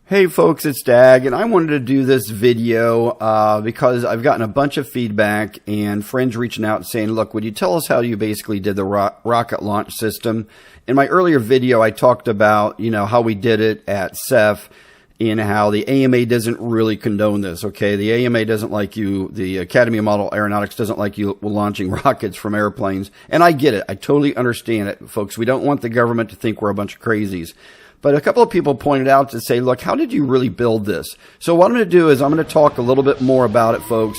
Hey folks, it's Dag, and I wanted to do this video because I've gotten a bunch of feedback and friends reaching out and saying, look, would you tell us how you basically did the rocket launch system? In my earlier video, I talked about, how we did it at CEF and how the AMA doesn't really condone this, okay? The AMA doesn't like you, the Academy of Model Aeronautics doesn't like you launching rockets from airplanes, and I get it. I totally understand it, folks. We don't want the government to think we're a bunch of crazies. But a couple of people pointed out to say, look, how did you really build this? So what I'm going to do is I'm going to talk a little bit more about it, folks,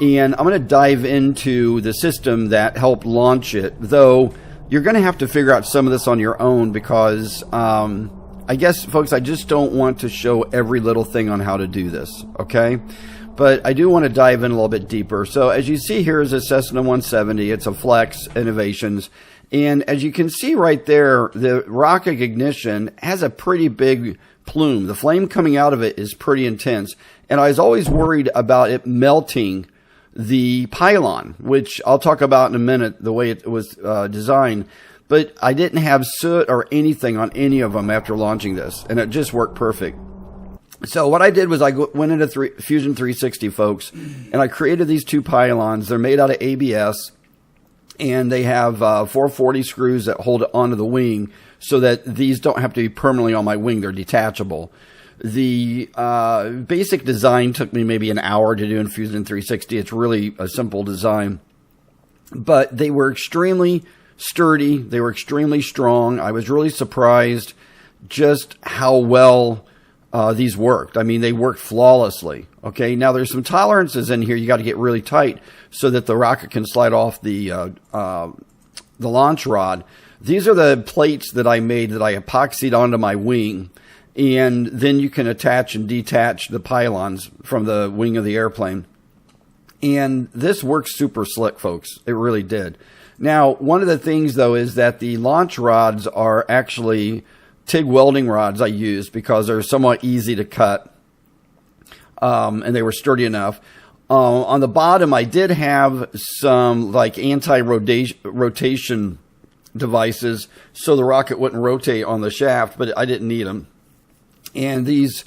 and I'm going to dive into the system that helped launch it, though you're going to have to figure out some of this on your own because I guess, folks, I just don't want to show every little thing on how to do this, okay? But I do want to dive in a little bit deeper. So as you see here is a Cessna 170. It's a Flex Innovations. And as you can see right there, the rocket ignition has a pretty big plume. The flame coming out of it is pretty intense. And I was always worried about it melting the pylon, which I'll talk about in a minute, the way it was designed. But I didn't have soot or anything on any of them after launching this. And it just worked perfect. So what I did was I went into Fusion 360, folks, and I created these two pylons. They're made out of ABS. And they have 440 screws that hold it onto the wing so that these don't have to be permanently on my wing. They're detachable. The basic design took me maybe an hour to do in Fusion 360. It's really a simple design. But they were extremely sturdy. They were extremely strong. I was really surprised just how well these worked. I mean, they worked flawlessly. Okay, now there's some tolerances in here. You got to get really tight so that the rocket can slide off the launch rod. These are the plates that I made that I epoxied onto my wing, and then you can attach and detach the pylons from the wing of the airplane. And this works super slick, folks. It really did. Now, one of the things, though, is that the launch rods are actually TIG welding rods I used because they're somewhat easy to cut. And they were sturdy enough. On the bottom, I did have some like anti-rotation devices so the rocket wouldn't rotate on the shaft, but I didn't need them. And these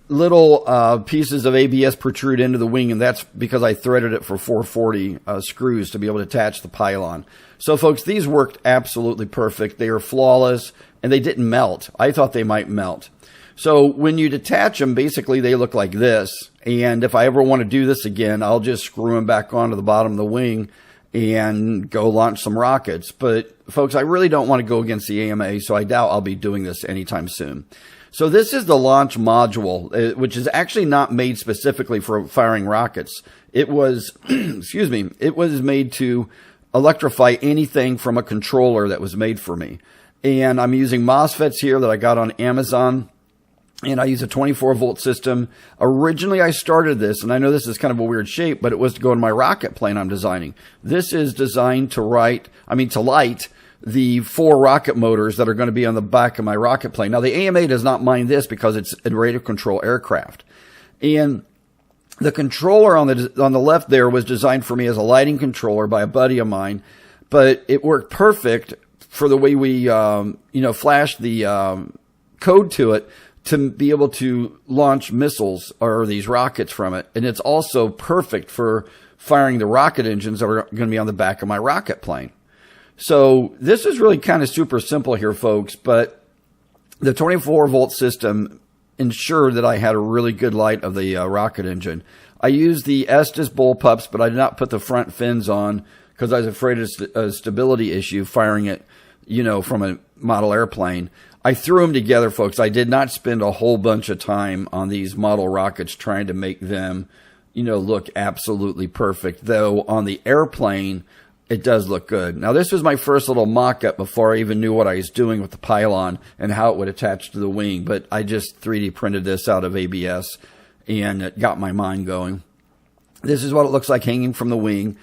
little pieces of ABS protrude into the wing, and that's because I threaded it for 440 screws to be able to attach the pylon. So, folks, these worked absolutely perfect. They are flawless, and they didn't melt. I thought they might melt. So when you detach them, basically they look like this. And if I ever want to do this again, I'll just screw them back onto the bottom of the wing and go launch some rockets. But folks, I really don't want to go against the AMA, so I doubt I'll be doing this anytime soon. So this is the launch module, which is actually not made specifically for firing rockets. It was, excuse me, it was made to electrify anything from a controller that was made for me. And I'm using MOSFETs here that I got on Amazon. And I use a 24-volt system. Originally, I started this, and I know this is kind of a weird shape, but it was to go in my rocket plane I'm designing. This is designed to light the 4 rocket motors that are going to be on the back of my rocket plane. Now, the AMA does not mind this because it's a radio control aircraft. And the controller on the left there was designed for me as a lighting controller by a buddy of mine, but it worked perfect for the way we, flashed the code to it, to be able to launch missiles or these rockets from it. And it's also perfect for firing the rocket engines that are going to be on the back of my rocket plane. So this is really kind of super simple here, folks, but the 24-volt system ensured that I had a really good light of the rocket engine. I used the Estes Bull Pups, but I did not put the front fins on because I was afraid of a stability issue firing it, from a model airplane. I threw them together, folks. I did not spend a whole bunch of time on these model rockets trying to make them, look absolutely perfect. Though on the airplane, it does look good. Now, this was my first little mock-up before I even knew what I was doing with the pylon and how it would attach to the wing. But I just 3D printed this out of ABS, and it got my mind going. This is what it looks like hanging from the wing.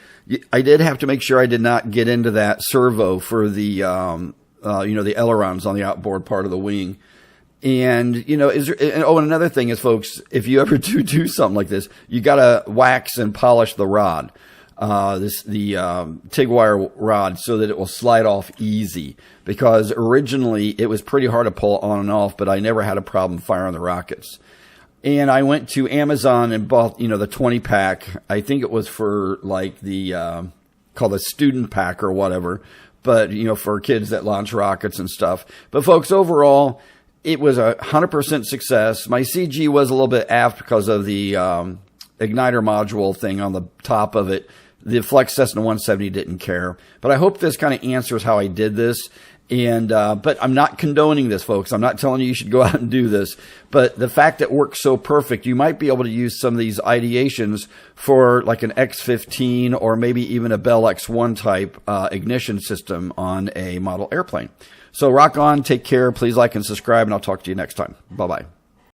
I did have to make sure I did not get into that servo for the the ailerons on the outboard part of the wing. And, and another thing is, folks, if you ever do something like this, you got to wax and polish the rod. the TIG wire rod so that it will slide off easy, because originally it was pretty hard to pull on and off, but I never had a problem firing the rockets. And I went to Amazon and bought, the 20 pack. I think it was for like the, called the student pack or whatever, but, for kids that launch rockets and stuff. But folks, overall, it was 100% success. My CG was a little bit aft because of the, igniter module thing on the top of it. The Flex Cessna 170 didn't care, but I hope this kind of answers how I did this. And, but I'm not condoning this, folks. I'm not telling you should go out and do this, but the fact that it works so perfect, you might be able to use some of these ideations for like an X15 or maybe even a Bell X1 type, ignition system on a model airplane. So rock on, take care. Please like and subscribe, and I'll talk to you next time. Bye-bye.